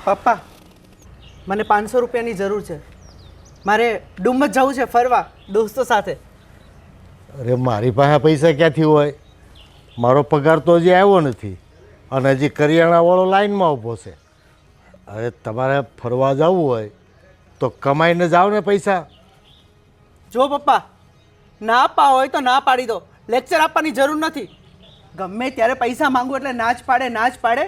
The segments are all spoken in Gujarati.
પપ્પા, મને 500 રૂપિયાની જરૂર છે. મારે ડુમ્મસ જવું છે ફરવા દોસ્તો સાથે. અરે મારી પાસે પૈસા ક્યાંથી હોય? મારો પગાર તો હજી આવ્યો નથી અને હજી કરિયાણાવાળો લાઈનમાં ઊભો છે. અરે તમારે ફરવા જવું હોય તો કમાઈને જાઓ ને પૈસા. જો પપ્પા, ના આપવા હોય તો ના પાડી દો. લેક્ચર આપવાની જરૂર નથી. ગમે ત્યારે પૈસા માંગુ એટલે ના જ પાડે, ના જ પાડે.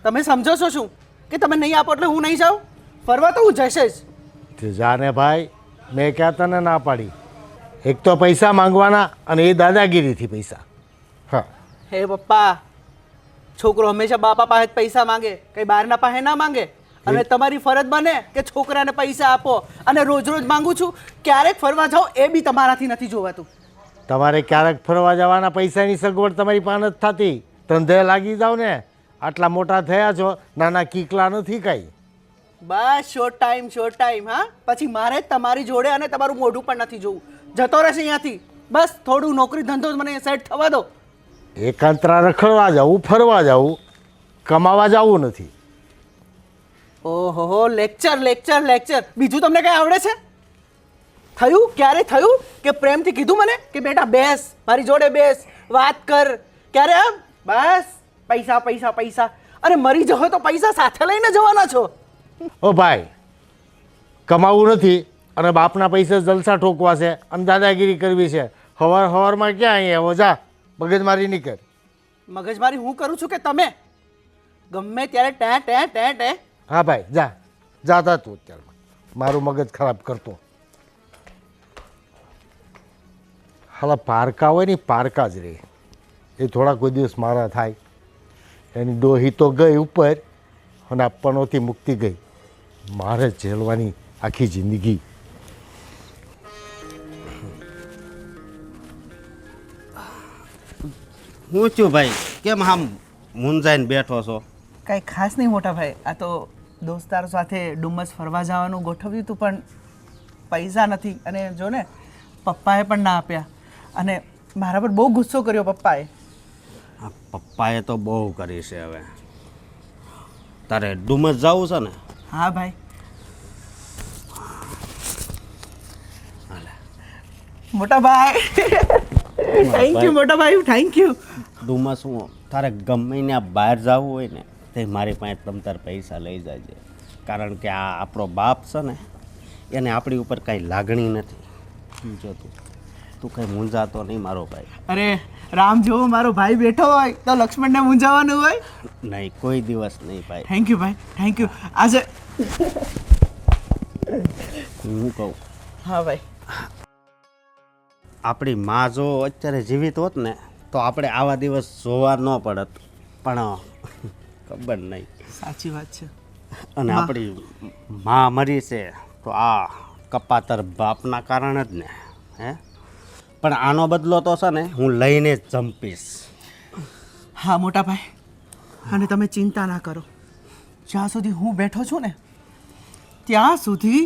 તમે સમજો છો શું કે તમે નહીં આપો એટલે હું નહીં જાઉં? ફરવા તો હું જશે જ. તે જાને ભાઈ, મેં ક્યાં તને ના પાડી? એક તો પૈસા માંગવાના અને એ દાદાગીરીથી પૈસા. હા, હે પપ્પા, છોકરો હંમેશા બાપા પાસે જ પૈસા માંગે, કંઈ બહારના પાસે ના માંગે. અને તમારી ફરજ બને કે છોકરાને પૈસા આપો. અને રોજ રોજ માંગુ છું, ક્યારેક ફરવા જાઓ એ બી તમારાથી નથી જોવાતું. તમારે ક્યારેક ફરવા જવાના પૈસાની સગવડ તમારી પાસે જ થતી. ધંધે લાગી જાવ ને. આટલા મોટા થયા છો, નાના કીકલા નથી કાંઈ. બસ શોર્ટ ટાઈમ. હા, પછી મારે જ તમારી જોડે અને તમારું મોઢું પણ નથી જોવું. જતો રહેશે અહીંયાથી. બસ થોડું નોકરી ધંધો મને સેટ થવા દો. એકાંતરા રખડવા જવું, ફરવા જવું, કમાવા જવું નથી. ઓહો, લેક્ચર. બીજું તમને કઈ આવડે છે? ક્યારે થયું કે પ્રેમથી કીધું મને કે બેટા બેસ, મારી જોડે બેસ, વાત કર? ક્યારે? આમ બસ પૈસા. અને મરી જવો તો પૈસા સાથે લઈને જવાના છો. ઓ ભાઈ, કમાવું નથી અને બાપના પૈસે જલસા ઠોકવા છે અને દાદાગીરી કરવી છે. હવારમાં ક્યાં અહીંયા આવો? જા, મગજમારી નહીં કર. મગજમારી હું કરું છું કે તમે? ગમે ત્યારે ટે. હા ભાઈ, જાતા તું અત્યારે. મારું મગજ ખરાબ કરતો. હાલા પારકા હોય ને, પારકા જ રહે. એ થોડા કોઈ દિવસ મારા થાય. એની ડોહી તો ગઈ ઉપર અને આપવાનોથી મુક્તિ ગઈ. મારે ઝેલવાની આખી જિંદગી. હું છું ભાઈ, કેમ આમ મૂંઝાઈને બેઠો છો? કાંઈ ખાસ નહીં મોટા ભાઈ, આ તો દોસ્તારો સાથે ડુમ્મસ ફરવા જવાનું ગોઠવ્યું હતું પણ પૈસા નથી. અને જો ને પપ્પાએ પણ ના આપ્યા અને મારા પર બહુ ગુસ્સો કર્યો પપ્પાએ. આ પપ્પાએ તો બહુ કરી છે. હવે તારે ડુમસ જવું છે ને? હા ભાઈ. મોટા ભાઈ થેન્ક યુ મોટા ભાઈ, થેન્ક યુ. ડુમસ હું તારે ગમે ને બહાર જવું હોય ને તે મારી પાસે તમ તાર પૈસા લઈ જાય. કારણ કે આ આપણો બાપ છે ને, એને આપણી ઉપર કાંઈ લાગણી નથી. જો તું કંઈ મૂંઝાતો નહીં મારો ભાઈ. અરે રામ જેવો મારો ભાઈ બેઠો હોય તો લક્ષ્મણને મૂંઝાવાનું હોય? નહીં, કોઈ દિવસ નહીં ભાઈ. થેન્ક યુ ભાઈ, થેન્ક યુ. આજે હું કહું, હા ભાઈ, આપણી માં જો અત્યારે જીવિત હોત ને તો આપણે આવા દિવસ જોવા ન પડત. પણ ખબર નહીં. સાચી વાત છે. અને આપણી માં મરી છે તો આ કપાતર બાપના કારણે જ ને. હે, પણ આનો બદલો તો છે ને હું લઈને જ જંપીશ. હા મોટા ભાઈ, અને તમે ચિંતા ના કરો. જ્યાં સુધી હું બેઠો છું ને ત્યાં સુધી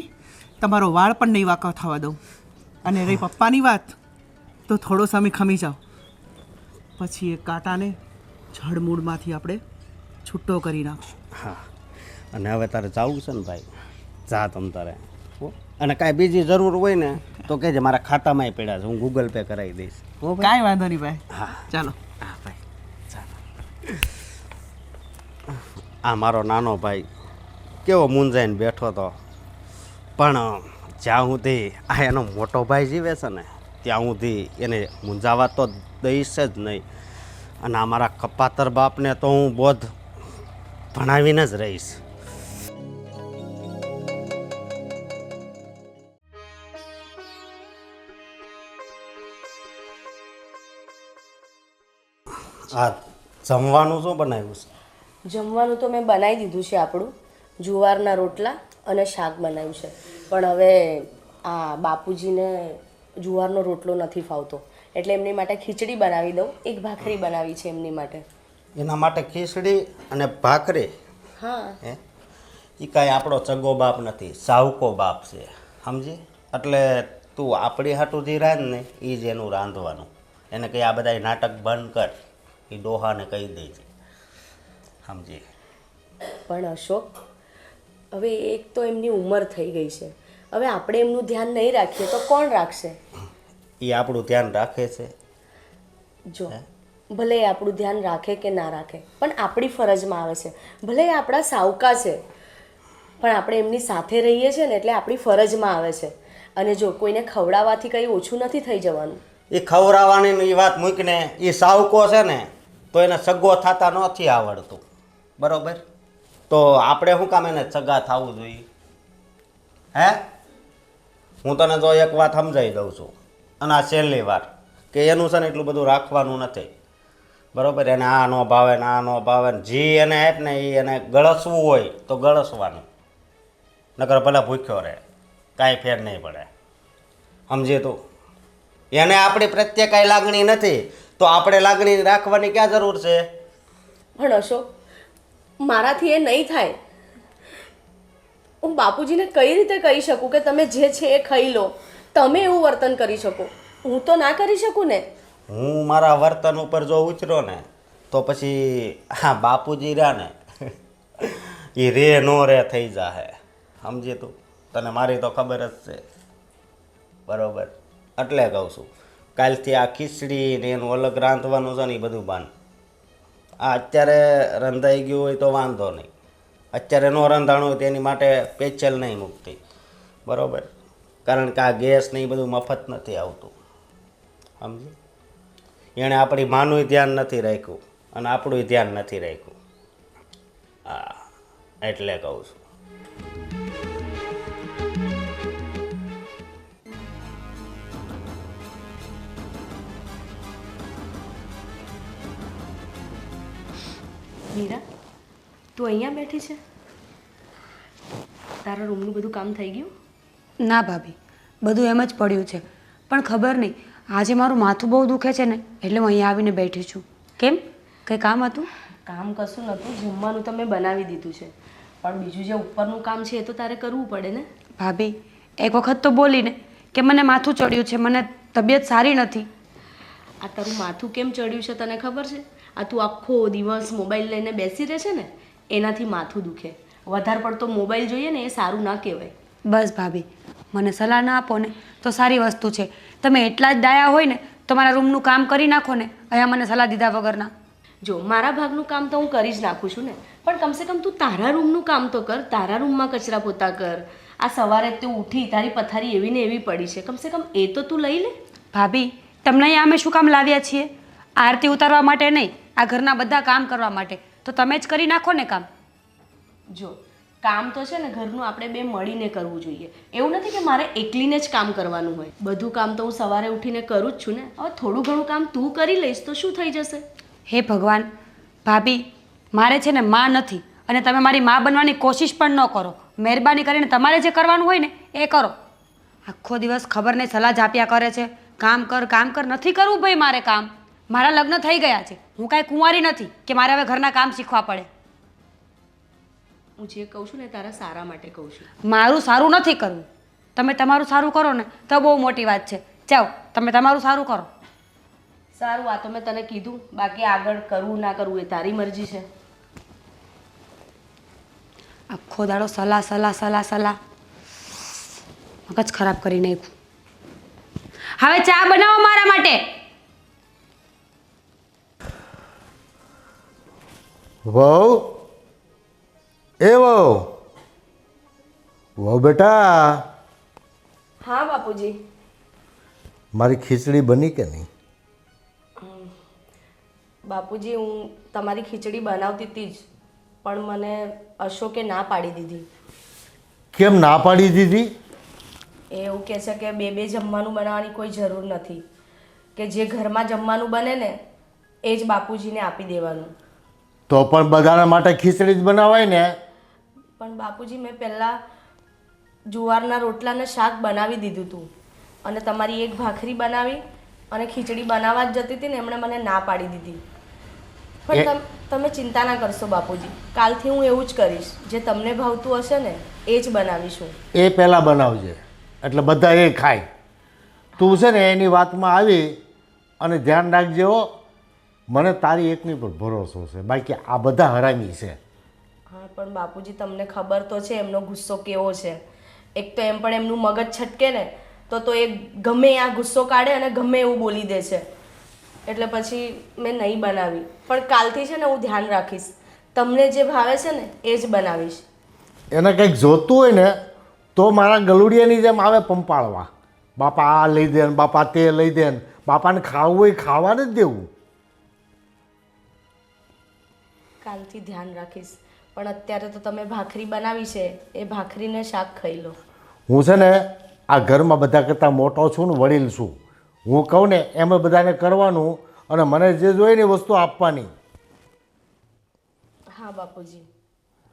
તમારો વાળ પણ નહીં વાંકો થવા દઉં. અને રહી પપ્પાની વાત, તો થોડો સમય ખમી જાઓ, પછી એ કાંટાને જળમૂળમાંથી આપણે છૂટો કરી નાખશું. હા, અને હવે તારે જવું છે ને ભાઈ, જા તમ તારે. અને કાંઈ બીજી જરૂર હોય ને તો કહેજે, મારા ખાતામાંય પડ્યા છે, હું ગૂગલ પે કરાવી દઈશ. કાંઈ વાંધો નહીં ભાઈ. હા ચાલો. હા ભાઈ, ચાલો. આ મારો નાનો ભાઈ કેવો મૂંઝાઈને બેઠો હતો, પણ જ્યાં સુધી આ એનો મોટો ભાઈ જીવે છે ને ત્યાં સુધી એને મૂંઝાવા તો દઈશ જ નહીં. અને આ મારા કપાતર બાપને તો હું બોધ ભણાવીને જ રહીશ. આ જમવાનું શું બનાવ્યું છે? જમવાનું તો મેં બનાવી દીધું છે. આપણું જુવારના રોટલા અને શાક બનાવ્યું છે. પણ હવે આ બાપુજીને જુવારનો રોટલો નથી ફાવતો, એટલે એમની માટે ખીચડી બનાવી દઉં. એક ભાખરી બનાવી છે એમની માટે. એના માટે ખીચડી અને ભાખરી? હા. હે, એ કાંઈ આપણો ચગો બાપ નથી, સાવકો બાપ છે, સમજી? એટલે તું આપણી હાટું જે રાંધ ને એ જ એનું રાંધવાનું. એને કંઈ આ બધા નાટક બંધ કર, એ ડોહાને કહી દેજે, સમજી? પણ અશોક, હવે એક તો એમની ઉંમર થઈ ગઈ છે, હવે આપણે એમનું ધ્યાન નહીં રાખીએ તો કોણ રાખશે? એ આપણું ધ્યાન રાખે છે. જો ભલે એ આપણું ધ્યાન રાખે કે ના રાખે, પણ આપણી ફરજમાં આવે છે. ભલે એ આપણા સાવકા છે, પણ આપણે એમની સાથે રહીએ છીએ ને એટલે આપણી ફરજમાં આવે છે. અને જો કોઈને ખવડાવવાથી કંઈ ઓછું નથી થઈ જવાનું. એ ખવડાવવાની એ વાત મૂકીને એ સાવકો છે ને તો એને સગો થતા નથી આવડતું, બરોબર? તો આપણે શું કામ એને સગા થવું જોઈએ? હે, હું તને તો એક વાત સમજાવી દઉં છું, અને આ છેલ્લી વાર, કે એનું છે ને એટલું બધું રાખવાનું નથી, બરોબર? એને આ ન ભાવે ને આ ન ભાવે ને જે એને આપ ને એ એને ગળસવું હોય તો ગળસવાનું, નકર ભલે ભૂખ્યો રહે, કાંઈ ફેર નહીં પડે. સમજે તું? એને આપણી પ્રત્યે કાંઈ લાગણી નથી તો આપણે લાગણી રાખવાની ક્યાં જરૂર છે? પણ અશોક, મારાથી એ નહીં થાય. હું બાપુજીને કઈ રીતે કહી શકું કે તમે જે છે એ ખાઈ લો? તમે એવું વર્તન કરી શકો, હું તો ના કરી શકું ને. હું મારા વર્તન ઉપર જો ઉતર્યો ને તો પછી હા બાપુજી રહ્યા ને એ રે નો રે થઈ જાહે. સમજી તું? તને મારી તો ખબર જ છે, બરોબર? એટલે કહું છું, કાલથી આ ખીચડી ને એનું અલગ રાંધવાનું છે ને એ બધું બાંધ. આ અત્યારે રંધાઈ ગયું હોય તો વાંધો નહીં, અત્યારે ન રંધાણું હોય તેની માટે પેચલ નહીં મૂકતી, બરોબર? કારણ કે આ ગેસ ને એ બધું મફત નથી આવતું, સમજી? એણે આપણી માનું ધ્યાન નથી રાખ્યું અને આપણું ધ્યાન નથી રાખ્યું. હા, એટલે કહું છું. મીરા, તું અહીંયા બેઠી છે? તારા રૂમનું બધું કામ થઈ ગયું? ના ભાભી, બધું એમ જ પડ્યું છે. પણ ખબર નહીં, આજે મારું માથું બહુ દુખે છે ને એટલે હું અહીંયા આવીને બેઠી છું. કેમ, કંઈ કામ હતું? કામ કશું નહોતું, જમવાનું તમે બનાવી દીધું છે, પણ બીજું જે ઉપરનું કામ છે એ તો તારે કરવું પડે ને. ભાભી, એક વખત તો બોલીને કે મને માથું ચડ્યું છે, મને તબિયત સારી નથી. આ તારું માથું કેમ ચડ્યું છે તને ખબર છે? આ તું આખો દિવસ મોબાઈલ લઈને બેસી રહે છે ને એનાથી માથું દુખે. વધારે પડતો મોબાઈલ જોઈએ ને એ સારું ના કહેવાય. બસ ભાભી, મને સલાહ ના આપો ને તો સારી વસ્તુ છે. તમે એટલા જ ડાયા હોય ને તો મારા રૂમનું કામ કરી નાખો ને, અહીંયા મને સલાહ દીધા વગરના. જો મારા ભાગનું કામ તો હું કરી જ નાખું છું ને, પણ કમસે કમ તું તારા રૂમનું કામ તો કર. તારા રૂમમાં કચરા પોતા કર. આ સવારે તું ઉઠી તારી પથારી એવી ને એવી પડી છે, કમસે કમ એ તો તું લઈ લે. ભાભી, તમને અહીંયા અમે શું કામ લાવ્યા છીએ? આરતી ઉતારવા માટે નહીં, આ ઘરના બધા કામ કરવા માટે. તો તમે જ કરી નાખો ને કામ. જો કામ તો છે ને ઘરનું આપણે બે મળીને કરવું જોઈએ. એવું નથી કે મારે એકલીને જ કામ કરવાનું હોય. બધું કામ તો હું સવારે ઉઠીને કરું જ છું ને. હવે થોડું ઘણું કામ તું કરી લઈશ તો શું થઈ જશે? હે ભગવાન, ભાભી, મારે છે ને માં નથી અને તમે મારી માં બનવાની કોશિશ પણ ન કરો. મહેરબાની કરીને તમારે જે કરવાનું હોય ને એ કરો. આખો દિવસ ખબર નહીં સલાહ જ આપ્યા કરે છે, કામ કર કામ કર. નથી કરવું ભાઈ મારે કામ. મારા લગ્ન થઈ ગયા છે, હું કાંઈ કુંવારી નથી કે મારે હવે ઘરના કામ શીખવા પડે. હું જે કહું છું ને તારા સારા માટે કહું છું. મારું સારું નથી કરવું. તમે તમારું સારું કરો ને તો બહુ મોટી વાત છે. જાઓ, તમે તમારું સારું કરો. સારું, આ તો મેં તને કીધું, બાકી આગળ કરવું ના કરવું એ તારી મરજી છે. આખો દાડો સલાહ સલાહ સલાહ સલાહ, મગજ ખરાબ કરી નાખ્યું. હવે ચા બનાવો મારા માટે. વહુ, એ વહુ, વહુ બેટા, હા બાપુજી. મારી ખીચડી બની કે નહીં? બાપુજી, હું તમારી ખીચડી બનાવતી હતી જ, પણ મને અશોકે ના પાડી દીધી. કેમ ના પાડી દીધી? એ એવું કહે છે કે બે જમવાનું બનાવવાની કોઈ જરૂર નથી, કે જે ઘરમાં જમવાનું બને ને એ જ બાપુજીને આપી દેવાનું. તો પણ બધાના માટે ખીચડી જ બનાવાય ને. પણ બાપુજી, મેં પહેલાં જુવારના રોટલાને શાક બનાવી દીધું હતું અને તમારી એક ભાખરી બનાવી અને ખીચડી બનાવવા જ જતી હતી ને એમણે મને ના પાડી દીધી. પણ તમે ચિંતા ના કરશો બાપુજી, કાલથી હું એવું જ કરીશ. જે તમને ભાવતું હશે ને એ જ બનાવીશું. એ પહેલાં બનાવજે એટલે બધા એ ખાય. તું છે ને એની વાતમાં આવી અને ધ્યાન રાખજે હો. મને તારી એકની પર ભરોસો છે, બાકી આ બધા હરામી છે. હા પણ બાપુજી તમને ખબર તો છે એમનો ગુસ્સો કેવો છે. એક તો એમ પણ એમનું મગજ છટકે ને તો એ ગમે આ ગુસ્સો કાઢે અને ગમે એવું બોલી દે છે. એટલે પછી મેં નહીં બનાવી. પણ કાલથી છે ને હું ધ્યાન રાખીશ. તમને જે ભાવે છે ને એ જ બનાવીશ. એને કંઈક જોતું હોય ને તો મારા ગલુડિયાની જેમ આવે પંપાળવા, બાપા આ લઈ દે ને બાપા તે લઈ દે ને, બાપાને ખાવું હોય ખાવા જ દેવું. કાલથી ધ્યાન રાખીશ. પણ અત્યારે તો તમે ભાખરી બનાવી છે, એ ભાખરીને શાક ખાઈ લો. હું છે ને આ ઘરમાં બધા કરતાં મોટો છું ને વડીલ છું. હું કહું ને એમ બધાને કરવાનું અને મને જે જોઈએ ને એ વસ્તુ આપવાની. હા બાપુજી,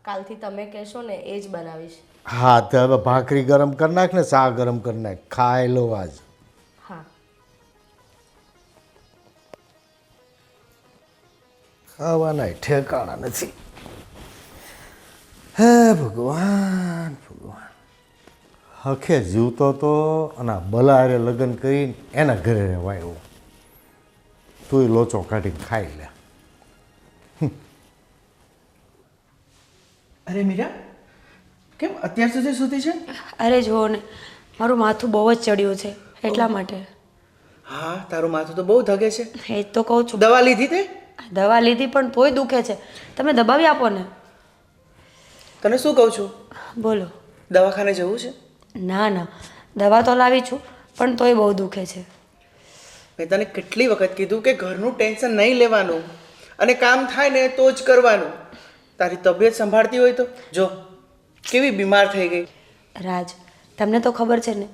કાલથી તમે કહેશો ને એ જ બનાવીશ. હા તો હવે ભાખરી ગરમ કરી નાખ ને શાક ગરમ કરી નાખ, ખાઈ લો આજ. હા. ખાવાના ઠેકાણા નથી. હે ભગવાન ભગવાન, હખે જીવતો તો અને આ બલારે લગ્ન કરીને એના ઘરે રહેવાયો. તુંય લોચો કાઢીને ખાઈ લે. અરે મીરા, કેમ અત્યાર સુધી સૂતી છે? અરે જુઓ ને, મારું માથું બહુ જ ચડ્યું છે એટલા માટે. હા, તારું માથું તો બહુ ધગે છે. એ જ તો કહું છું. દવા લીધી તે? દવા લીધી પણ તોય દુખે છે. તમે દબાવી આપો ને. તને શું કહું છું, બોલો. દવાખાને જવું છે? ના ના, દવા તો લાવી છું પણ તોય બહુ દુખે છે. મેં તને કેટલી વખત કીધું કે ઘરનું ટેન્શન નહીં લેવાનું અને કામ થાય ને તો જ કરવાનું. તારી તબિયત સંભાળતી હોય તો જો કેવી બીમાર થઈ ગઈ. રાજ, તમને તો ખબર છે ને,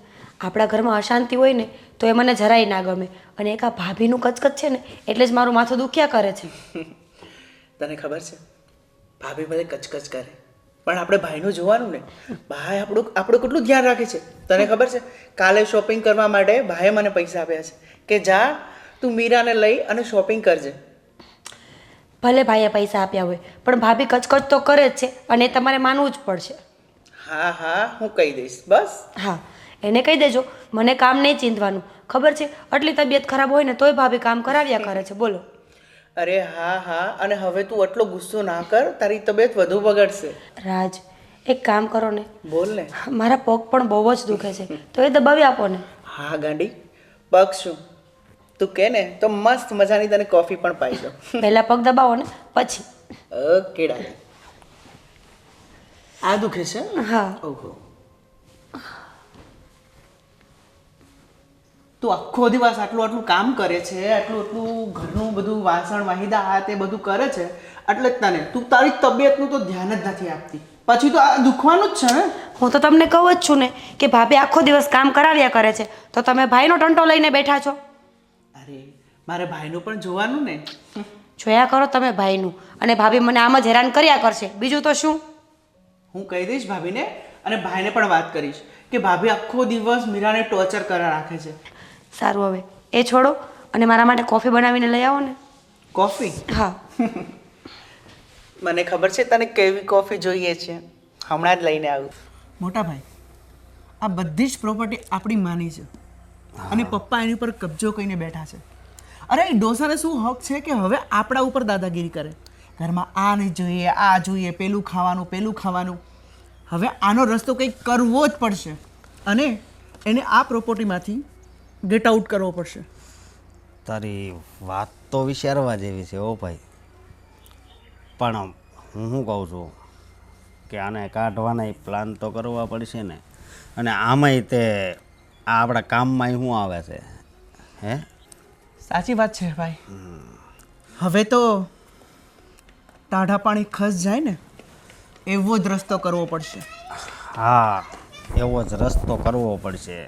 આપણા ઘરમાં અશાંતિ હોય ને તો એ મને જરાય ના ગમે. અને એક આ ભાભીનું કચકચ છે ને એટલે જ મારું માથું દુખ્યા કરે છે. તને ખબર છે, ભાભી બધે કચકચ કરે પણ આપણે ભાઈનું જોવાનું ને. ભાઈ આપણું કેટલું ધ્યાન રાખે છે. તને ખબર છે, કાલે શોપિંગ કરવા માટે ભાઈએ મને પૈસા આપ્યા છે કે જા તું મીરાને લઈ અને શોપિંગ કરજે. ભલે ભાઈએ પૈસા આપ્યા હોય પણ ભાભી કચકચ તો કરે જ છે અને એ તમારે માનવું જ પડશે. હા હા, હું કહી દઈશ બસ. હા, એને કહી દેજો મને કામ નહીં ચીંધવાનું. ખબર છે, આટલી તબિયત ખરાબ હોય ને તોય ભાભી કામ કરાવ્યા કરે છે. બોલો. અરે હા હા, અને હવે તું આટલો ગુસ્સો ના કર, તારી તબિયત વધુ બગડશે. રાજ, એક કામ કરો ને. બોલ ને. મારા પગ પણ બહુ જ દુખે છે તો એ દબાવી આપો ને. હા ગાંડી, પગ શું, તું કે ને તો મસ્ત મજાની તને કોફી પણ પાઈ દો. પહેલાં પગ દબાવો ને પછી. ઓકે ડાલી. આ દુખે છે? હા. ઓહો, તું આખો દિવસ આટલું કામ કરે છે, આટલું ઘરનું બધું વાસણ વાહિદા આ તે બધું કરે છે, એટલે જ તને તું તારી તબિયતનું તો ધ્યાન જ નથી આપતી. પછી તો આ દુખવાનું જ છે ને. હું તો તમને કહું જ છું ને કે ભાભી આખો દિવસ કામ કરાવ્યા કરે છે તો તમે ભાઈનો ટંટો લઈને બેઠા છો. અરે મારે ભાઈનું પણ જોવાનું ને. જોયા કરો તમે ભાઈનું, અને ભાભી મને આમ જ હેરાન કર્યા કરશે. બીજું તો શું. હું કહી દઈશ ભાભીને અને ભાઈને પણ વાત કરીશ કે ભાભી આખો દિવસ મીરાને ટોર્ચર કરવા રાખે છે. સારું, હવે એ છોડો અને મારા માટે કોફી બનાવીને લઈ આવો ને. કોફી? હા. મને ખબર છે તને કેવી કોફી જોઈએ છે, હમણાં જ લઈને આવું. મોટા ભાઈ, આ બધી જ પ્રોપર્ટી આપણી માની છે અને પપ્પા એની ઉપર કબજો કરીને બેઠા છે. અરે એ ડોસાને શું હક છે કે હવે આપણા ઉપર દાદાગીરી કરે? ઘરમાં આ નહીં જોઈએ, આ જોઈએ, પેલું ખાવાનું. હવે આનો રસ્તો કંઈક કરવો જ પડશે અને એને આ પ્રોપર્ટીમાંથી ગેટ આઉટ કરવો પડશે. તારી વાત તો વિચારવા જેવી છે ઓ ભાઈ, પણ હું શું કહું છું કે આને કાઢવાના પ્લાન તો કરવા પડશે ને. અને આમાંય તે આ આપણા કામમાં શું આવે છે? હે, સાચી વાત છે ભાઈ. હવે તો ટાઢા પાણી ખસ જાય ને એવો જ રસ્તો કરવો પડશે. હા, એવો જ રસ્તો કરવો પડશે.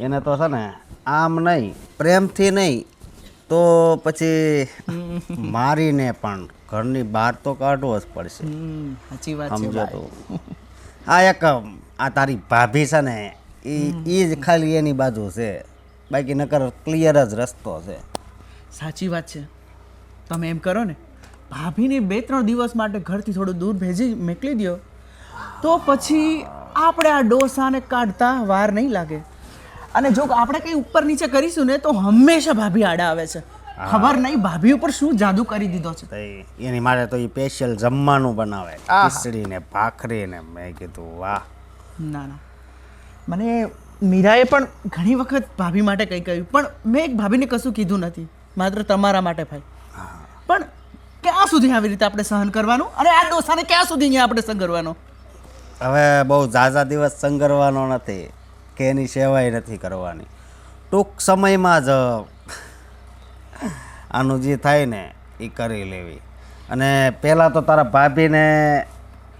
એને તો છે ને આમ નહીં, પ્રેમથી નહીં તો પછી મારીને પણ ઘરની બહાર તો કાઢવો જ પડશે. સાચી વાત છે સમજો તું. આ એક આ તારી ભાભી છે ને એ જ ખાલી એની બાજુ છે, બાકી નકર ક્લિયર જ રસ્તો છે. સાચી વાત છે. તમે એમ કરો ને, ભાભીને 2-3 દિવસ માટે ઘરથી થોડું દૂર ભેજી મોકલી દો તો પછી આપણે આ ડોસાને કાઢતા વાર નહીં લાગે. અને જો આપણે કંઈ ઉપર નીચે કરીશું ને તો હંમેશા ભાભી આડા આવે છે. ખબર નહીં ભાભી ઉપર શું જાદુ કરી દીધો છે. તો એની માટે તો એ સ્પેશિયલ જમવાનું બનાવે, આહા. ખીચડી ને ભાખરી ને. મેં કીધું વાહ. ના ના, મને મીરાએ પણ ઘણી વખત ભાભી માટે કંઈ કહ્યું, પણ મેં એક ભાભીને કશું કીધું નથી, માત્ર તમારા માટે ભાઈ. પણ ક્યાં સુધી આવી રીતે આપણે સહન કરવાનું, અને આ ડોસાને ક્યાં સુધી અહીંયા આપણે સંગરવાનો? હવે બહુ ઝાઝા દિવસ સંગરવાનો નથી કે એની સેવાય નથી કરવાની. ટૂંક સમયમાં જ આનું જે થાય ને એ કરી લેવી. અને પહેલાં તો તારા ભાભીને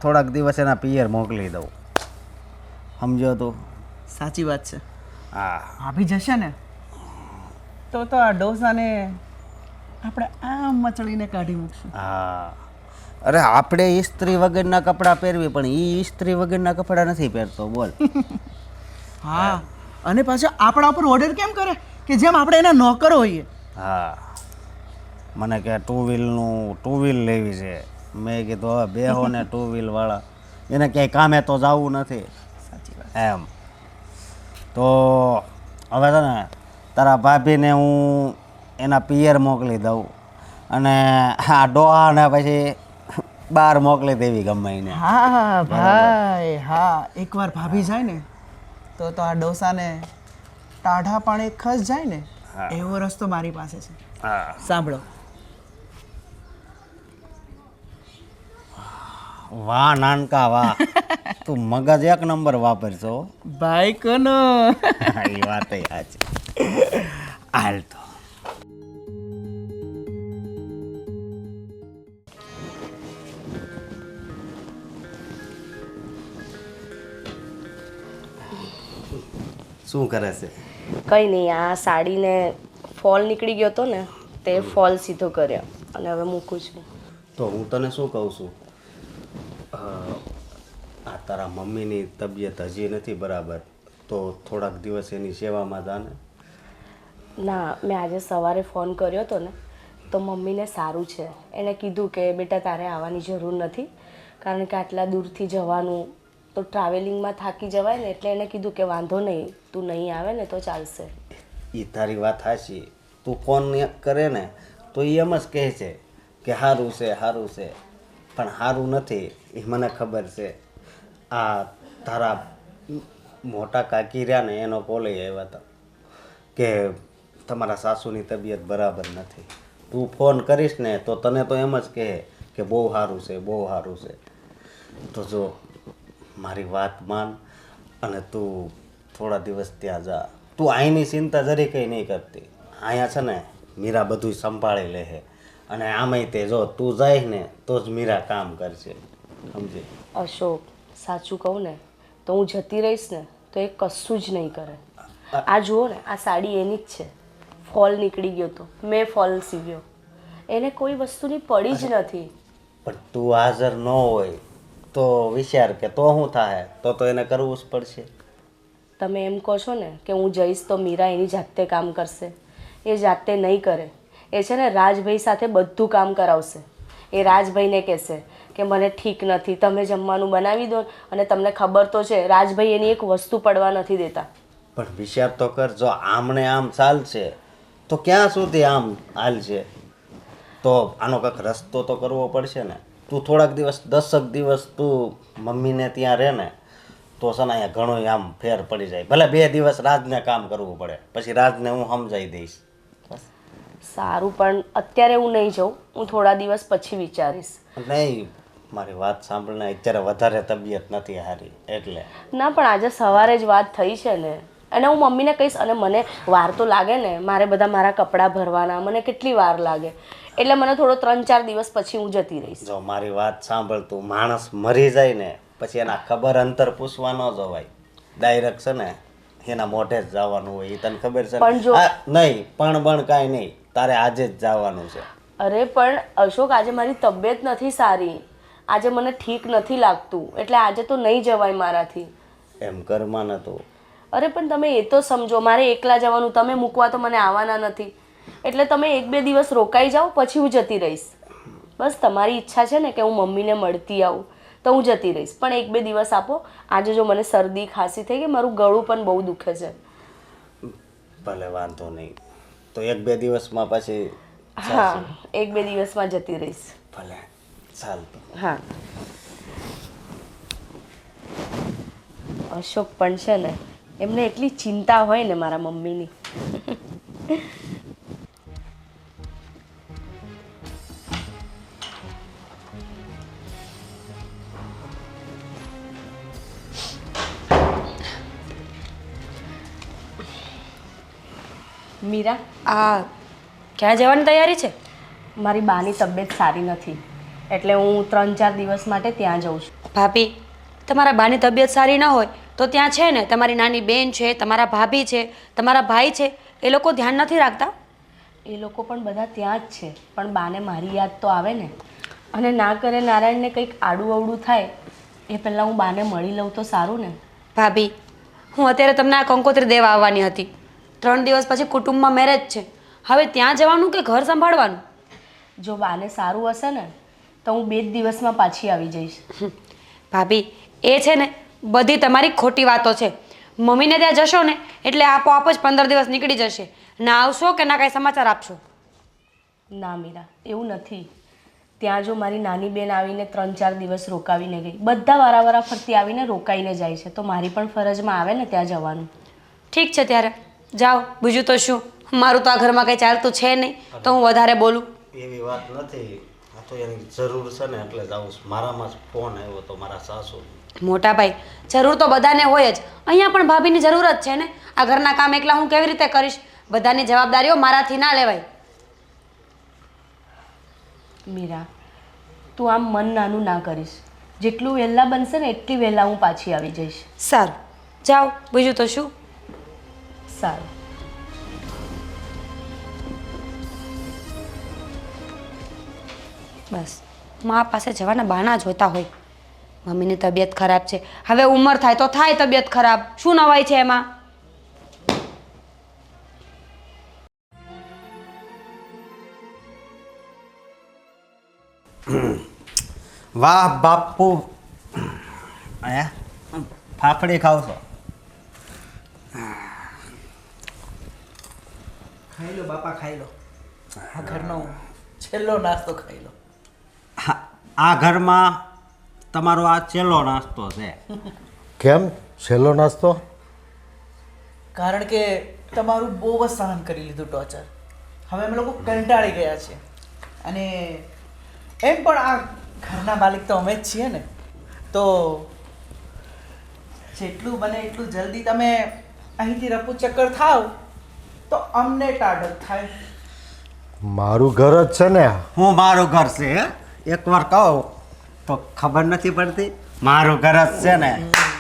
થોડાક દિવસ એના પિયર મોકલી દઉં, સમજો તું? સાચી વાત છે. હા. ભાભી જશે ને તો આ ડોસાને આપણે આમ મચડીને કાઢી મૂકશું. હા, અરે આપણે ઇસ્ત્રી વગરના કપડાં પહેરવી, પણ એ ઇસ્ત્રી વગરના કપડાં નથી પહેરતો, બોલ. હા, અને પાછો આપણા ઉપર ઓર્ડર કેમ કરે કે જેમ આપણે એના નોકર હોઈએ. હા, મને કે ટુ વ્હીલ લેવી છે. મેં કીધું હવે બેહો ને ટુ વ્હીલવાળા, એને ક્યાંય કામે તો જવું નથી. સાચી વાત. એમ તો હવે છે ને તારા ભાભીને હું એના પિયર મોકલી દઉં, અને આ ડોહાને પછી બહાર મોકલી દેવી ગમે એને. હા ભાઈ, હા, એકવાર ભાભી જાય ને તો આ ડોસાને ટાઢા પાણી ખસ જાય ને હા. એવો રસ્તો મારી પાસે છે. હા. સાંભળો. વાહ નાનકા વાહ, તું મગજ એક નંબર વાપરશો. ભાઈ કોનો એ વાત સાચી. હાલ તો શું કરે છે? કંઈ નહીં, આ સાડીને ફોલ નીકળી ગયો હતો ને તે ફોલ સીધો કર્યો અને હવે મૂકું છું. તો હું તને શું કહું છું, આ તારા મમ્મીની તબિયત હજી નથી બરાબર, તો થોડાક દિવસ એની સેવામાં જાને. ના, મેં આજે સવારે ફોન કર્યો હતો ને તો મમ્મીને સારું છે. એણે કીધું કે બેટા તારે આવવાની જરૂર નથી, કારણ કે આટલા દૂરથી જવાનું તો ટ્રાવેલિંગમાં થાકી જવાય ને, એટલે એણે કીધું કે વાંધો નહીં, તું નહીં આવે ને તો ચાલશે. એ તારી વાત સાચી. તું ફોન કરે ને તો એ એમ જ કહે છે કે સારું છે સારું છે, પણ સારું નથી એ મને ખબર છે. આ તારા મોટા કાકી રહ્યા ને એનો કોલ આવ્યા હતા કે તમારા સાસુની તબિયત બરાબર નથી. તું ફોન કરીશ ને તો તને તો એમ જ કહે કે બહુ સારું છે બહુ સારું છે. તો જો મારી વાત માન અને તું થોડા દિવસ ત્યાં જા. તું અહીંની ચિંતા જરી કંઈ નહીં કરતી. અહીંયા છે ને મીરા બધું સંભાળી લે છે, અને આમાંય તે જો તું જાય ને તો જ મીરા કામ કરશે, સમજી? અશોક, સાચું કહું ને તો હું જતી રહીશ ને તો એ કશું જ નહીં કરે. આ જુઓ ને, આ સાડી એની જ છે, ફોલ નીકળી ગયો તો મેં ફોલ સીવ્યો, એને કોઈ વસ્તુની પડી જ નથી. પણ તું હાજર ન હોય તો વિચાર કે તો શું થાય, તો એને કરવું જ પડશે. તમે એમ કહો છો ને કે હું જઈશ તો મીરા એની જાતે કામ કરશે, એ જાતે નહીં કરે. એ છે ને રાજભાઈ સાથે બધું કામ કરાવશે. એ રાજભાઈને કહેશે કે મને ઠીક નથી, તમે જમવાનું બનાવી દો, અને તમને ખબર તો છે રાજભાઈ એની એક વસ્તુ પડવા નથી દેતા. પણ વિચાર તો કર, જો આમને આમ ચાલશે તો ક્યાં સુધી આમ હાલશે? તો આનો કંઈક રસ્તો તો કરવો પડશે ને. તું થોડાક દિવસ 10 દિવસ તું મમ્મીને ત્યાં રહે ને તો છે ને અહીંયા ઘણો આમ ફેર પડી જાય. ભલે 2 દિવસ રાજને કામ કરવું પડે, પછી રાજને હું સમજાવી દઈશ. સારું, પણ અત્યારે હું નહીં જાઉં, હું થોડા દિવસ પછી વિચારીશ. નહીં, મારી વાત સાંભળને, અત્યારે વધારે તબિયત નથી સારી એટલે. ના, પણ આજે સવારે જ વાત થઈ છે ને, અને હું મમ્મીને કહીશ. અને મને વાર તો લાગે ને, મારે બધા મારા કપડાં ભરવાના, મને કેટલી વાર લાગે, એટલે મને થોડો 3-4 દિવસ પછી હું જતી રહીશ. જો મારી વાત સાંભળ, તું માણસ મરી જાય ને પછી એના ખબર અંતર પૂછવા ન જવાય. ડાયરેક્ટ છે ને એના મોઢે જ જવાનું હોય, એ તને ખબર છે? પણ જો- નહીં, પણ કાંઈ નહીં, તારે આજે જ જવાનું છે. અરે પણ અશોક, આજે મારી તબિયત નથી સારી, આજે મને ઠીક નથી લાગતું, એટલે આજે તો નહીં જવાય મારાથી. એમ કરમાં નતું. અરે પણ તમે એ તો સમજો, મારે એકલા જવાનું, તમે મૂકવા તો મને આવવાના નથી, એટલે તમે 1-2 દિવસ રોકાઈ જાઓ, પછી હું જતી રહીશ. બસ તમારી ઈચ્છા છે ને કે હું મમ્મીને મળતી આવું તો હું જતી રહીશ, પણ 1-2 દિવસ આપો. આજે જો મને શરદી ખાંસી થઈ ગઈ, મારું ગળું પણ બહુ દુખે છે. ભલે વાંધો નહીં, તો 1-2 દિવસમાં પછી હા 1-2 દિવસમાં જતી રહીશ. ભલે ચાલ તો. હા અશોક પણ છે ને એમને એટલી ચિંતા હોય ને મારા મમ્મીની. મીરા, આ ક્યાં જવાની તૈયારી છે? મારી બાની તબિયત સારી નથી એટલે હું 3-4 દિવસ માટે ત્યાં જઉં છું. ભાભી, તમારા બાની તબિયત સારી ન હોય તો ત્યાં છે ને તમારી નાની બેન છે, તમારા ભાભી છે, તમારા ભાઈ છે, એ લોકો ધ્યાન નથી રાખતા? એ લોકો પણ બધા ત્યાં જ છે પણ બાને મારી યાદ તો આવે ને. અને ના કરે નારાયણને કંઈક આડું અવડું થાય એ પહેલાં હું બાને મળી લઉં તો સારું ને. ભાભી, હું અત્યારે તમને આ કંકોત્રી દેવા આવવાની હતી. 3 દિવસ પછી કુટુંબમાં મેરેજ છે. હવે ત્યાં જવાનું કે ઘર સંભાળવાનું? જો બાને સારું હશે ને તો હું 2 જ દિવસમાં પાછી આવી જઈશ. ભાભી, એ છે ને બધી તમારી ખોટી વાતો છે. મમ્મીને ત્યાં જશો ને એટલે આપોઆપ જ 15 દિવસ નીકળી જશે. ના આવશો કે ના કાંઈ સમાચાર આપશો? ના મીરા, એવું નથી. ત્યાં જો મારી નાની બેન આવીને 3-4 દિવસ રોકાવીને ગઈ, બધા વારાવારા ફરતી આવીને રોકાઈને જાય છે તો મારી પણ ફરજમાં આવે ને ત્યાં જવાનું. ઠીક છે ત્યારે જાઓ, બીજું તો શું. મારું તો આ ઘરમાં કંઈ ચાલતું છે નહીં તો હું વધારે બોલું. એવી વાત નથી, આ તો એની જરૂર છે ને એટલે જાઉં છું. મારામાં જ ફોન આવ્યો તો મારા સાસુ. મોટા ભાઈ, જરૂર તો બધાને હોય જ. અહીંયા પણ ભાભીની જરૂર જ છે ને. આ ઘરના કામ એકલા હું કેવી રીતે કરીશ? બધાની જવાબદારીઓ મારાથી ના લેવાય. મીરા, તું આમ મન નાનું ના કરીશ. જેટલું વહેલા બનશે ને એટલી વહેલા હું પાછી આવી જઈશ. સારું, જાઓ, બીજું તો શું. સારું. બસ મા પાસે જવાના બહાના જોતા હોય. મમ્મીની તબિયત ખરાબ છે, હવે ઉંમર થાય તો થાય તબિયત ખરાબ, શું નવાય છે એમાં? વાહ બાપુ, ફાફડી ખાવ છો? ખાઈ લો બાપા, ખાઈ લો. આ ઘરનો છેલ્લો નાસ્તો ખાઈ લો. આ ઘરમાં તમારો આ છેલ્લો નાસ્તો છે. કેમ છેલ્લો નાસ્તો? કારણ કે તમારું બહુ જ સહન કરી લીધું ટોર્ચર. હવે અમે લોકો કંટાળી ગયા છે. અને એમ પણ આ ઘરના માલિક તો અમે જ છીએ ને, તો જેટલું બને એટલું જલ્દી તમે અહીંથી રફુ ચક્કર થાવ તો અમને ટાઢક થાય. મારું ઘર જ છે ને. હું મારું ઘર છે હે? એકવાર કહો તો ખબર નથી પડતી. મારું ઘર જ છે ને.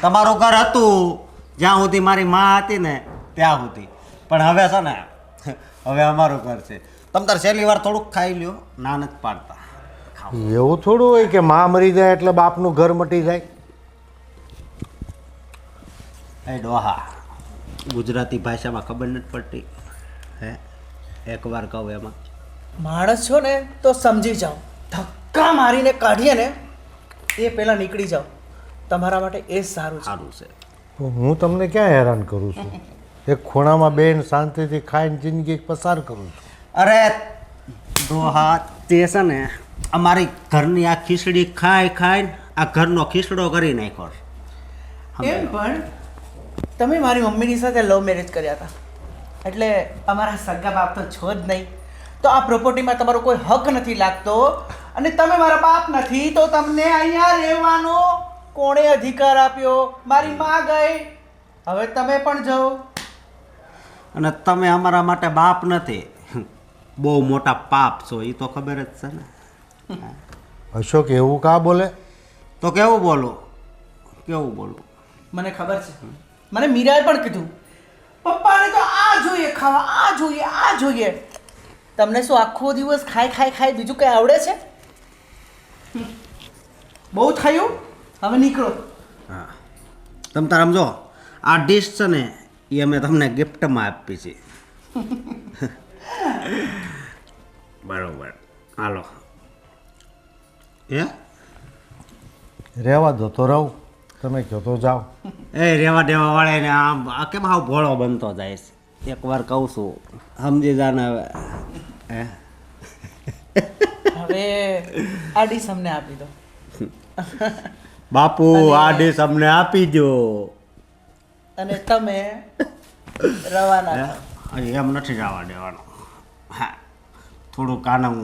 તમારું ઘર હતું જ્યાં સુધી મારી માં હતી ને ત્યાં સુધી, પણ હવે છે ને હવે અમારું ઘર છે. તમે તાર છેલ્લી વાર થોડુંક ખાઈ લ્યો, ના નથી પાડતા. એવું થોડું હોય કે માં મરી જાય એટલે બાપનું ઘર મટી જાય. એ ડોહા, ગુજરાતી ભાષામાં ખબર નથી પડતી હે? એકવાર કહું એમાં માણસ છો ને તો સમજી જાઓ. ધક્કા મારીને કાઢીએ ને એ પહેલાં નીકળી જાઓ. તમારા માટે એ જ સારું છે. સારું છે. તો હું તમને ક્યાં હેરાન કરું છું? એક ખૂણામાં બેન શાંતિથી ખાઈને જિંદગી પસાર કરું છું. અરે ડોહા, તે છે ને અમારી ઘરની આ ખીચડી ખાઈ ખાઈને આ ઘરનો ખીચડો કરી નાખ્યો છે. એમ પણ તમે મારી મમ્મીની સાથે લવ મેરેજ કર્યા હતા એટલે અમારા સગા બાપ તો છો જ નહીં. તો આ પ્રોપર્ટીમાં તમારો કોઈ હક નથી લાગતો અને તમે મારા બાપ નથી તો તમને અહીંયા રહેવાનો કોણે અધિકાર આપ્યો? મારી માં ગઈ, હવે તમે પણ જાઓ. અને તમે અમારા માટે બાપ નથી, બહુ મોટા પાપ છો, એ તો ખબર જ છે ને. અશોક એવું કા બોલે? તો કેવું બોલું, કેવું બોલું? મને ખબર છે. મને મીરાએ પણ કીધું પપ્પાને તો આ જોઈએ ખાવા, આ જોઈએ, આ જોઈએ. તમને શું આખો દિવસ ખાઈ ખાઈ ખાઈ બીજું કંઈ આવડે છે? બહુ થયું, હવે નીકળો. હા, તમે તાર સમજો આ ડીશ છે ને એ અમે તમને ગિફ્ટમાં આપી છે. બરોબર, હાલો. હે રહેવા દો તો રહું, તમે કહો તો જાઓ. એ રેવા દેવા વાળાને આમ આ કેમ આવ ભોળો બનતો જાય છે? એકવાર કહું છું, સમજી જાને હવે. હે હવે આ ડીશ અમને આપી દો. બાપુ આ ડીશ અમને આપી દો. અને તમે રવાના થાઓ. હજી એમ નથી જવા દેવાનું. હા થોડું કાને હું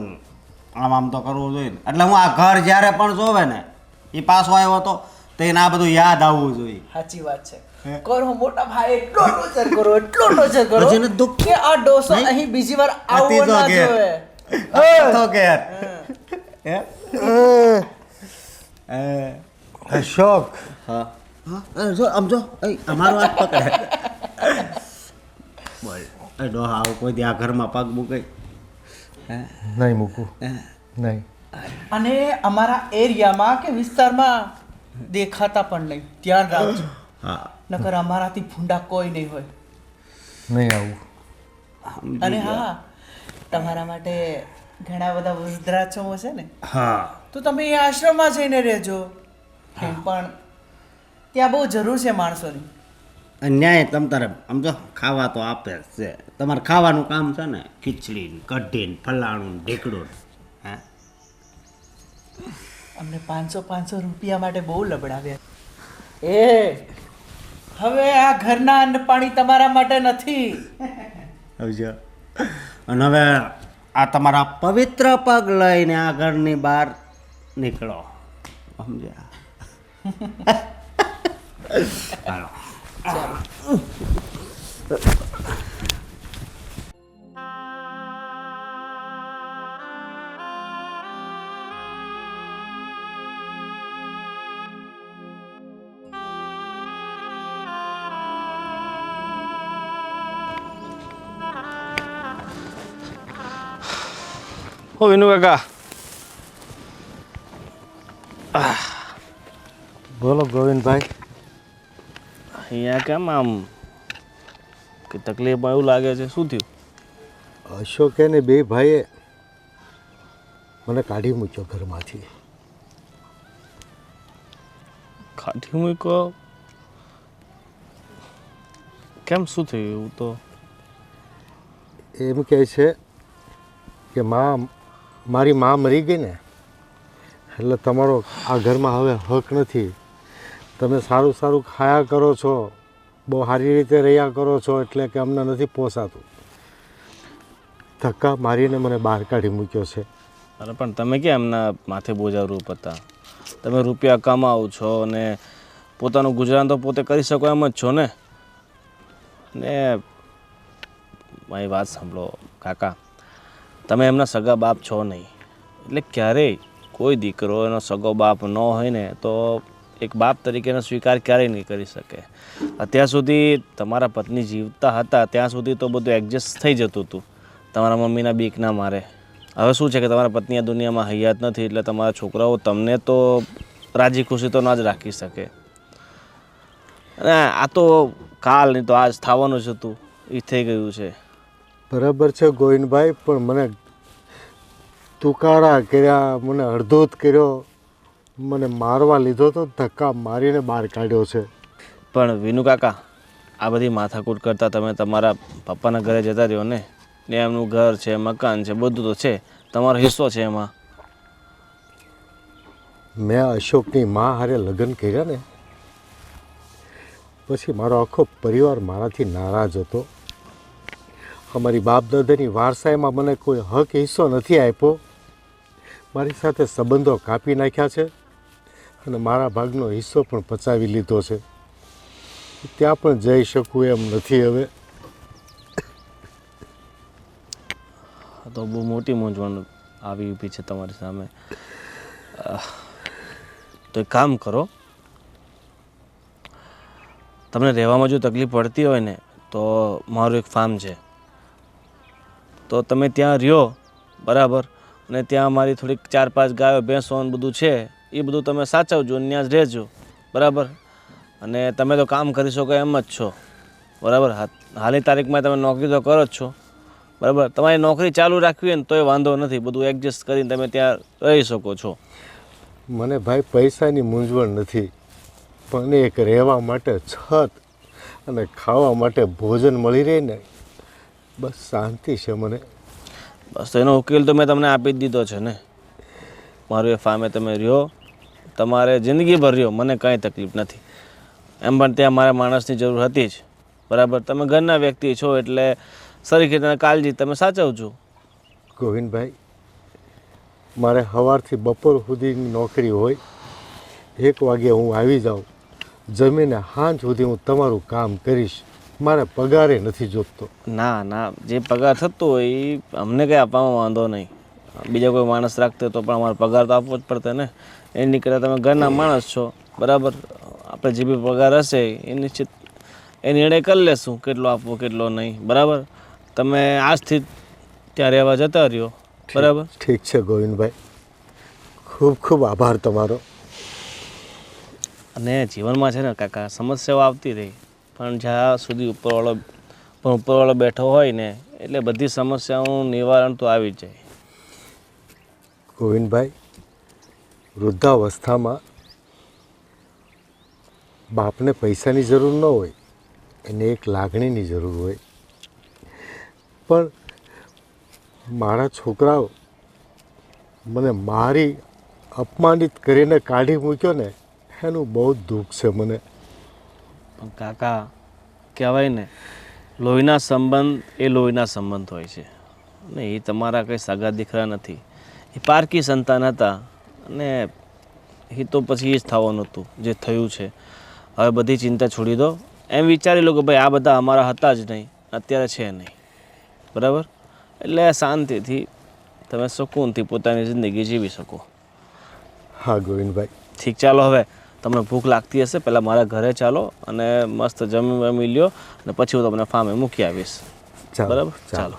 આમ તો કરવું જોઈએ ને. એટલે હું આ ઘર જ્યારે પણ જોવે ને એ પાછો આવ્યો હતો તો એને આ બધું યાદ આવવું જોઈએ. સાચી વાત છે. કરો મોટા ભાઈ, એટલો ટોર્ચર કરો, એટલો ટોર્ચર કરો હજી એને દુઃખ કે આ ડોસો અહીં બીજી વાર આવવો ત્રીજો ના ઘેર. જોવે. તો ઘેર. અશોક, હા જો આમ જો અમારો હાથ પકડે. બોલ ડોહા આવું કોઈ દી આ ઘરમાં પગ મૂકે? નહીં મૂકું, નહીં. અને અમારા એરિયામાં કે વિસ્તારમાં દેખાતા પણ નહીં, ધ્યાન રાખજો. હા નકર અમારાથી ભૂંડા કોઈ નહીં હોય. નહીં આવું. અને હા, તમારા માટે ઘણા બધા વૃદ્ધાશ્રમો છે ને, હા તો તમે એ આશ્રમમાં જઈને રહેજો. એમ પણ ત્યાં બહુ જરૂર છે માણસોની. ન્યાય તમ તારે આમ જો ખાવા તો આપે જ છે. તમારે ખાવાનું કામ છે ને, ખીચડી ને કઢી ને ફલાણું ને ઢીકડું ને. હે અમને 500 રૂપિયા માટે બહુ લબડાવ્યા. એ હવે આ ઘરના અન્ન પાણી તમારા માટે નથી. સમજો. અને હવે આ તમારા પવિત્ર પગ લઈને આ ઘરની બહાર નીકળો. સમજ્યા? ચાલો. ઓ વિનુ કાકા, બોલો ગોવિંદભાઈ. અહીંયા કેમ આમ કે તકલીફમાં એવું લાગે છે? શું થયું? અશોકે ને બે ભાઈએ મને કાઢી મૂક્યો ઘરમાંથી. કાઢી મૂક્યો? કેમ, શું થયું? એવું તો એમ કહે છે કે મારી મા મરી ગઈ ને એટલે તમારો આ ઘરમાં હવે હક નથી. તમે સારું સારું ખાયા કરો છો, બહુ સારી રીતે રહ્યા કરો છો, એટલે કે અમને નથી પોસાતું. ધક્કા મારીને મને બહાર કાઢી મૂક્યો છે. અરે પણ તમે કેમ એમના માથે બોજા રૂપ હતા? તમે રૂપિયા કમાવો છો અને પોતાનું ગુજરાન તો પોતે કરી શકો એમ જ છો ને. ને મારી વાત સાંભળો કાકા, તમે એમના સગા બાપ છો નહીં. એટલે ક્યારેય કોઈ દીકરો એનો સગો બાપ ન હોય ને તો એક બાપ તરીકેનો સ્વીકાર ક્યારેય નહીં કરી શકે. અત્યાર સુધી તમારા પત્ની જીવતા હતા ત્યાં સુધી તો બધું એડજસ્ટ થઈ જતું હતું, તમારા મમ્મીના બીકના મારે. હવે શું છે કે તમારા પત્ની આ દુનિયામાં હયાત નથી, એટલે તમારા છોકરાઓ તમને તો રાજી ખુશી તો ના જ રાખી શકે. અને આ તો કાલ નહીં તો આજ થવાનું જ હતું, એ થઈ ગયું છે. બરાબર છે ગોવિંદભાઈ, પણ મને તુકારા કર્યા, મને અડધોત કર્યો, મને મારવા લીધો તો ધક્કા મારીને બહાર કાઢ્યો છે. પણ વિનુ કાકા, આ બધી માથાકૂટ કરતાં તમે તમારા પપ્પાના ઘરે જતા રહ્યો ને એમનું ઘર છે, મકાન છે, બધું તો છે, તમારો હિસ્સો છે એમાં. મેં અશોકની મા હારે લગ્ન કર્યા ને પછી મારો આખો પરિવાર મારાથી નારાજ હતો. અમારી બાપ દાદાની વારસાઈમાં મને કોઈ હક હિસ્સો નથી આપ્યો. મારી સાથે સંબંધો કાપી નાખ્યા છે અને મારા ભાગનો હિસ્સો પણ પચાવી લીધો છે. ત્યાં પણ જઈ શકું એમ નથી હવે. તો બહુ મોટી મૂંઝવણ આવી ઊભી છે તમારી સામે. તો એક કામ કરો, તમને રહેવામાં જો તકલીફ પડતી હોય ને તો મારું એક ફાર્મ છે, તો તમે ત્યાં રહ્યો બરાબર. અને ત્યાં મારી થોડીક 4-5 ગાયો ભેંસો ને બધું છે, એ બધું તમે સાચવજો અને ત્યાં જ રહેજો બરાબર. અને તમે તો કામ કરી શકો એમ જ છો બરાબર. હાલની તારીખમાં તમે નોકરી તો કરો જ છો બરાબર. તમારી નોકરી ચાલુ રાખવી હોય ને તોય વાંધો નથી, બધું એડજસ્ટ કરીને તમે ત્યાં રહી શકો છો. મને ભાઈ પૈસાની મૂંઝવણ નથી, પણ એક રહેવા માટે છત અને ખાવા માટે ભોજન મળી રહે ને બસ શાંતિ છે મને. બસ તો એનો ઉકેલ તો મેં તમને આપી જ દીધો છે ને. મારું એ ફામે તમે રહ્યો, તમારે જિંદગીભર રહ્યો, મને કાંઈ તકલીફ નથી. એમ પણ ત્યાં મારા માણસની જરૂર હતી જ, બરાબર. તમે ઘરના વ્યક્તિ છો એટલે સરખી કાળજી તમે સાચવજો. ગોવિંદભાઈ, મારે સવારથી બપોર સુધીની નોકરી હોય, 1 વાગે હું આવી જાઉં, જમીને સાંજ સુધી હું તમારું કામ કરીશ, મારે પગારે નથી જોતતો. ના ના, જે પગાર થતો હોય એ અમને કંઈ આપવામાં વાંધો નહીં. બીજા કોઈ માણસ રાખતો તો પણ અમારો પગાર તો આપવો જ પડતો ને. એ નીકળે તમે ઘરના માણસ છો, બરાબર. આપણે જે બી પગાર હશે એ નિશ્ચિત એ નિર્ણય કરી લેશું કેટલો આપવો કેટલો નહીં, બરાબર. તમે આજથી ત્યાં રહેવા જતા રહ્યો, બરાબર. ઠીક છે ગોવિંદભાઈ, ખૂબ ખૂબ આભાર તમારો. અને જીવનમાં છે ને કાકા સમસ્યાઓ આવતી રહી, પણ જ્યાં સુધી ઉપરવાળો બેઠો હોય ને એટલે બધી સમસ્યાઓનું નિવારણ તો આવી જ જાય. ગોવિંદભાઈ, વૃદ્ધાવસ્થામાં બાપને પૈસાની જરૂર ન હોય, એને એક લાગણીની જરૂર હોય. પણ મારા છોકરાઓ મને મારી અપમાનિત કરીને કાઢી મૂક્યો ને, એનું બહુ જ દુઃખ છે મને. પણ કાકા કહેવાય ને, લોહીના સંબંધ એ લોહીના સંબંધ હોય છે ને. એ તમારા કંઈ સગા દીકરા નથી, એ પારકી સંતાન હતા અને એ તો પછી એ જ થવાનું હતું જે થયું છે. હવે બધી ચિંતા છોડી દો. એમ વિચારી લો કે ભાઈ આ બધા અમારા હતા જ નહીં, અત્યારે છે નહીં, બરાબર. એટલે શાંતિથી તમે સુકૂનથી પોતાની જિંદગી જીવી શકો. હા ગોવિંદભાઈ. ઠીક, ચાલો હવે તમને ભૂખ લાગતી હશે, પહેલાં મારા ઘરે ચાલો અને મસ્ત જમી લ્યો અને પછી હું તમને ફામે મૂકી આવીશ, બરાબર. ચાલો.